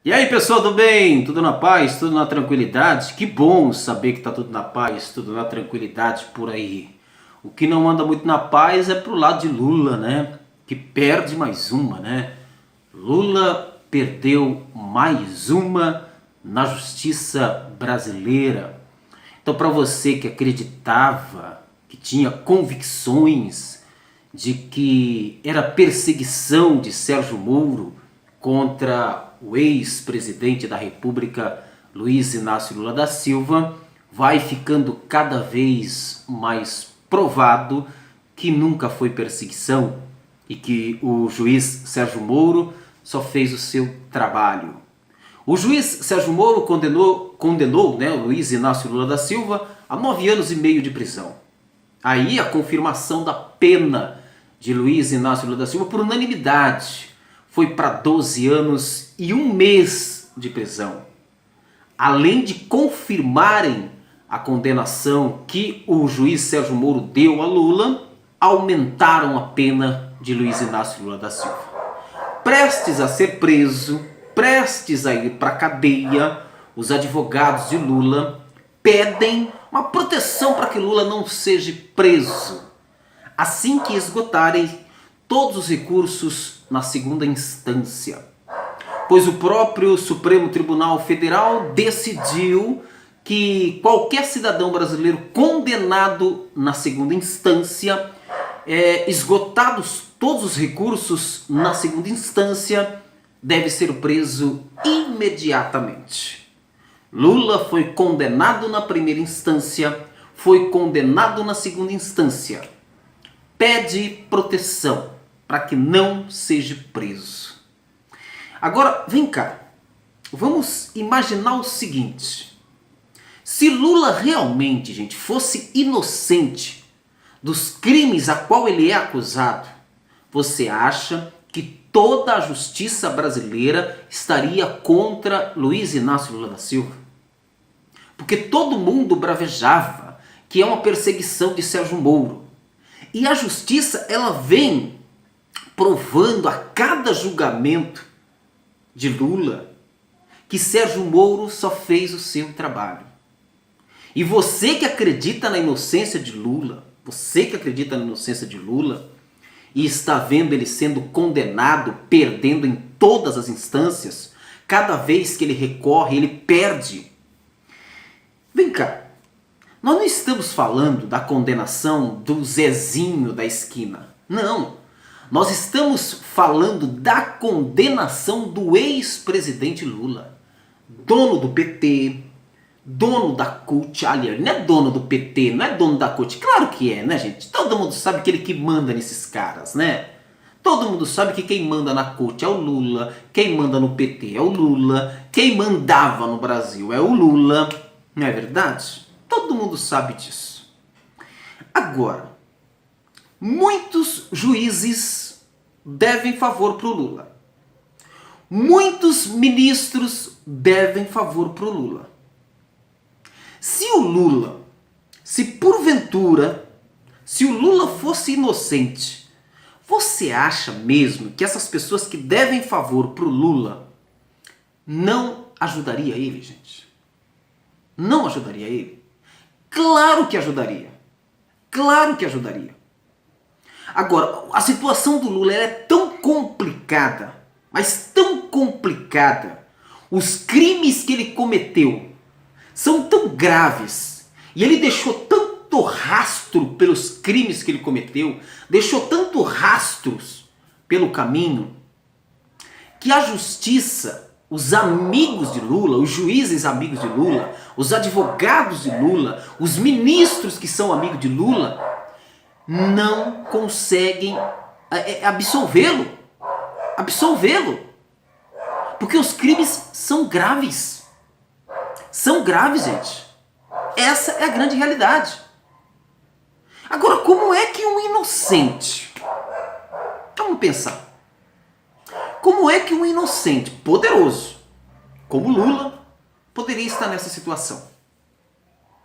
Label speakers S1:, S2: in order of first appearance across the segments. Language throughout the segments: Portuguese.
S1: E aí, pessoal do bem? Tudo na paz? Tudo na tranquilidade? Que bom saber que tá tudo na paz, tudo na tranquilidade por aí. O que não anda muito na paz é pro lado de Lula, né? Que perde mais uma, né? Lula perdeu mais uma na justiça brasileira. Então, para você que acreditava, que tinha convicções de que era perseguição de Sérgio Moro contra o ex-presidente da República, Luiz Inácio Lula da Silva, vai ficando cada vez mais provado que nunca foi perseguição e que o juiz Sérgio Moro só fez o seu trabalho. O juiz Sérgio Moro condenou o Luiz Inácio Lula da Silva a 9 anos e meio de prisão. Aí a confirmação da pena de Luiz Inácio Lula da Silva por unanimidade foi para 12 anos e 1 mês de prisão. Além de confirmarem a condenação que o juiz Sérgio Moro deu a Lula, aumentaram a pena de Luiz Inácio Lula da Silva. Prestes a ser preso, prestes a ir para a cadeia, os advogados de Lula pedem uma proteção para que Lula não seja preso, assim que esgotarem todos os recursos na segunda instância. Pois o próprio Supremo Tribunal Federal decidiu que qualquer cidadão brasileiro condenado na segunda instância, esgotados todos os recursos na segunda instância, deve ser preso imediatamente. Lula foi condenado na primeira instância, foi condenado na segunda instância. Pede proteção para que não seja preso. Agora, vem cá. Vamos imaginar o seguinte. Se Lula realmente, gente, fosse inocente dos crimes a qual ele é acusado, você acha que toda a justiça brasileira estaria contra Luiz Inácio Lula da Silva? Porque todo mundo bravejava que é uma perseguição de Sérgio Moro. E a justiça, ela vem provando a cada julgamento de Lula que Sérgio Moro só fez o seu trabalho. E você que acredita na inocência de Lula, e está vendo ele sendo condenado, perdendo em todas as instâncias, cada vez que ele recorre, ele perde. Vem cá, nós não estamos falando da condenação do Zezinho da esquina, não. Nós estamos falando da condenação do ex-presidente Lula, dono do PT, dono da CUT. Aliás, ele não é dono do PT, não é dono da CUT. Claro que é, né, gente? Todo mundo sabe que ele que manda nesses caras, né? Todo mundo sabe que quem manda na CUT é o Lula, quem manda no PT é o Lula, quem mandava no Brasil é o Lula, não é verdade? Todo mundo sabe disso. Agora, muitos juízes devem favor para o Lula. Muitos ministros devem favor para o Lula. Se o Lula, se o Lula fosse inocente, você acha mesmo que essas pessoas que devem favor para o Lula não ajudaria ele, gente? Não ajudaria ele? Claro que ajudaria. Claro que ajudaria. Agora, a situação do Lula é tão complicada, mas tão complicada. Os crimes que ele cometeu são tão graves e ele deixou tanto rastro pelos crimes que ele cometeu, deixou tanto rastros pelo caminho, que a justiça, os amigos de Lula, os juízes amigos de Lula, os advogados de Lula, os ministros que são amigos de Lula, não conseguem absolvê-lo. Porque os crimes são graves. São graves, gente. Essa é a grande realidade. Agora, como é que um inocente... Vamos pensar. Como é que um inocente poderoso, como Lula, poderia estar nessa situação?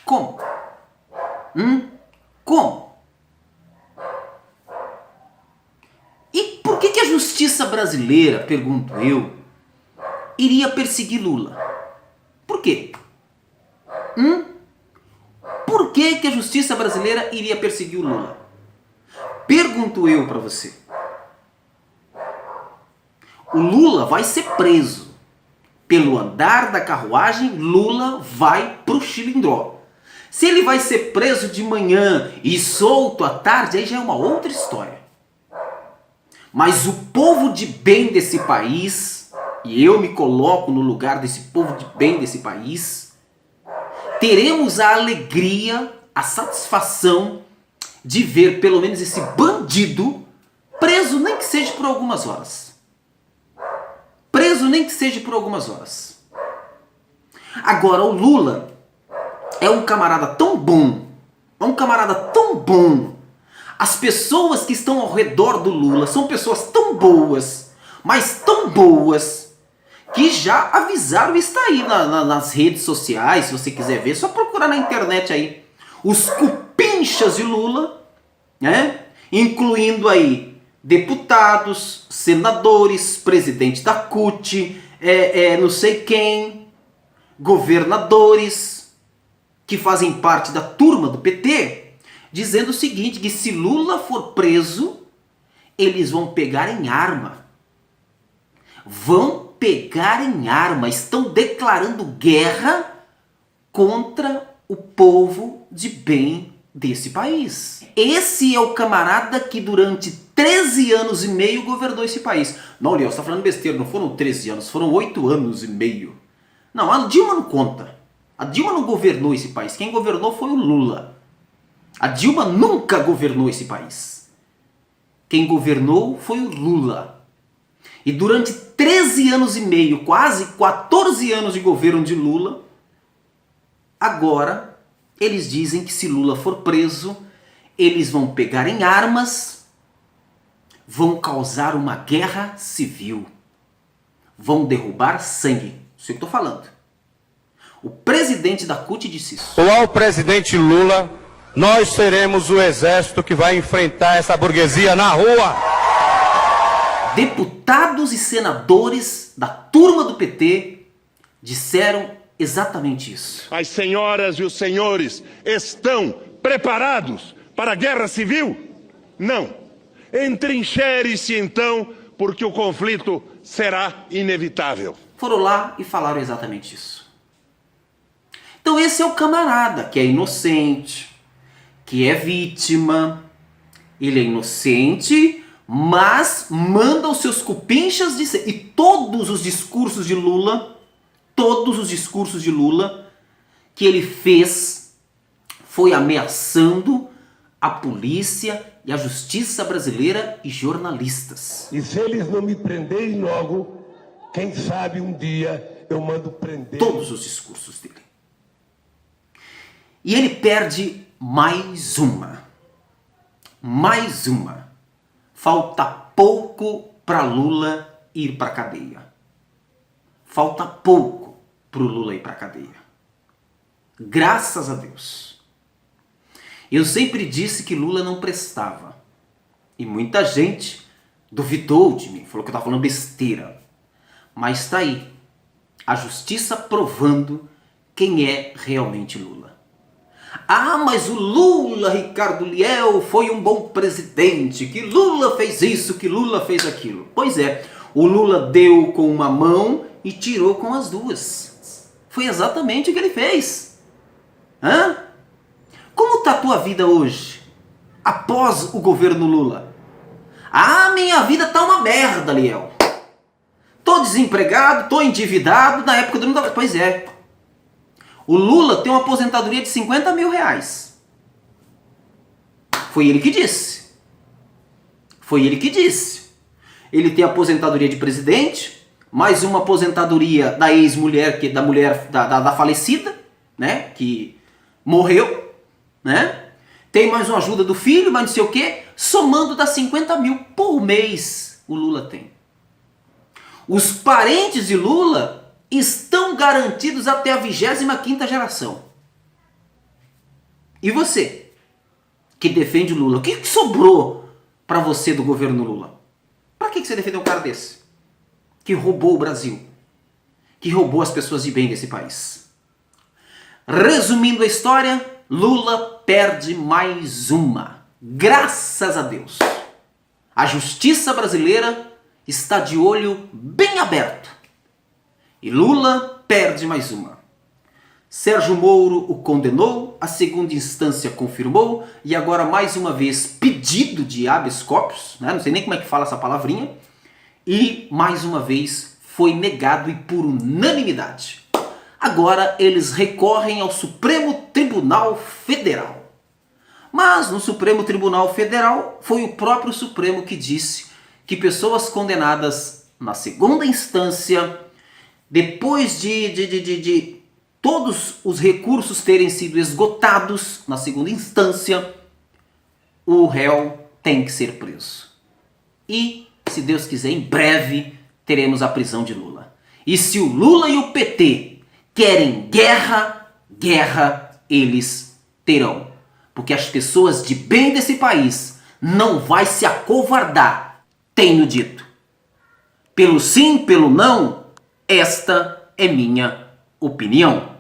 S1: Como? Como? E por que a justiça brasileira, pergunto eu, iria perseguir Lula. Por quê? Por que que a justiça brasileira iria perseguir o Lula? Pergunto eu para você. O Lula vai ser preso. Pelo andar da carruagem, Lula vai pro Chilindró. Se ele vai ser preso de manhã e solto à tarde, aí já é uma outra história. Mas o povo de bem desse país, e eu me coloco no lugar desse povo de bem desse país, teremos a alegria, a satisfação de ver pelo menos esse bandido preso, nem que seja por algumas horas. Preso nem que seja por algumas horas. Agora, o Lula é um camarada tão bom, As pessoas que estão ao redor do Lula são pessoas tão boas, mas tão boas, que já avisaram, está aí nas redes sociais, se você quiser ver, só procurar na internet aí. Os cupinchas de Lula, né? Incluindo aí deputados, senadores, presidente da CUT, não sei quem, governadores, que fazem parte da turma do PT, dizendo o seguinte, que se Lula for preso, eles vão pegar em arma. Vão pegar em arma, estão declarando guerra contra o povo de bem desse país. Esse é o camarada que durante 13 anos e meio governou esse país. Não, Léo, você está falando besteira, não foram 13 anos, foram 8 anos e meio. Não, a Dilma não conta. A Dilma não governou esse país, quem governou foi o Lula. A Dilma nunca governou esse país. Quem governou foi o Lula. E durante 13 anos e meio, quase 14 anos de governo de Lula, agora eles dizem que se Lula for preso, eles vão pegar em armas, vão causar uma guerra civil, vão derrubar sangue. Isso é o que eu estou falando. O presidente da CUT disse isso.
S2: Ao presidente Lula, nós seremos o exército que vai enfrentar essa burguesia na rua.
S1: Deputados e senadores da turma do PT disseram exatamente isso.
S3: As senhoras e os senhores estão preparados para a guerra civil? Não. Entrincheire-se então, porque o conflito será inevitável.
S1: Foram lá e falaram exatamente isso. Então esse é o camarada que é inocente, que é vítima. Ele é inocente, mas manda os seus cupinchas dizer. E todos os discursos de Lula que ele fez foi ameaçando a polícia e a justiça brasileira e jornalistas.
S4: E se eles não me prenderem logo, quem sabe um dia eu mando prender.
S1: Todos os discursos dele. E ele perde mais uma. Falta pouco para Lula ir para a cadeia. Falta pouco para o Lula ir para a cadeia. Graças a Deus. Eu sempre disse que Lula não prestava. E muita gente duvidou de mim, falou que eu estava falando besteira. Mas está aí. A justiça provando quem é realmente Lula. Ah, mas o Lula, Ricardo Liel, foi um bom presidente, que Lula fez isso, que Lula fez aquilo. Pois é, o Lula deu com uma mão e tirou com as duas. Foi exatamente o que ele fez. Hã? Como está a tua vida hoje, após o governo Lula? Ah, minha vida tá uma merda, Liel. Tô desempregado, tô endividado, na época do Lula. Pois é. O Lula tem uma aposentadoria de 50 mil reais. Foi ele que disse. Ele tem aposentadoria de presidente, mais uma aposentadoria da ex-mulher, da falecida, né? Que morreu, né? Tem mais uma ajuda do filho, mas não sei o quê. Somando dá 50 mil por mês o Lula tem. Os parentes de Lula estão garantidos até a 25ª geração. E você, que defende o Lula, o que sobrou para você do governo Lula? Para que você defendeu um cara desse? Que roubou o Brasil? que roubou as pessoas de bem desse país. Resumindo a história, Lula perde mais uma. Graças a Deus. A justiça brasileira está de olho bem aberto. E Lula perde mais uma. Sérgio Moro o condenou, a segunda instância confirmou, e agora mais uma vez pedido de habeas corpus, né? Não sei nem como é que fala essa palavrinha, e mais uma vez foi negado e por unanimidade. Agora eles recorrem ao Supremo Tribunal Federal. Mas no Supremo Tribunal Federal foi o próprio Supremo que disse que pessoas condenadas na segunda instância, depois de todos os recursos terem sido esgotados na segunda instância, o réu tem que ser preso. E, se Deus quiser, em breve teremos a prisão de Lula. E se o Lula e o PT querem guerra, guerra eles terão. Porque as pessoas de bem desse país não vai se acovardar, tenho dito. Pelo sim, pelo não, esta é minha opinião.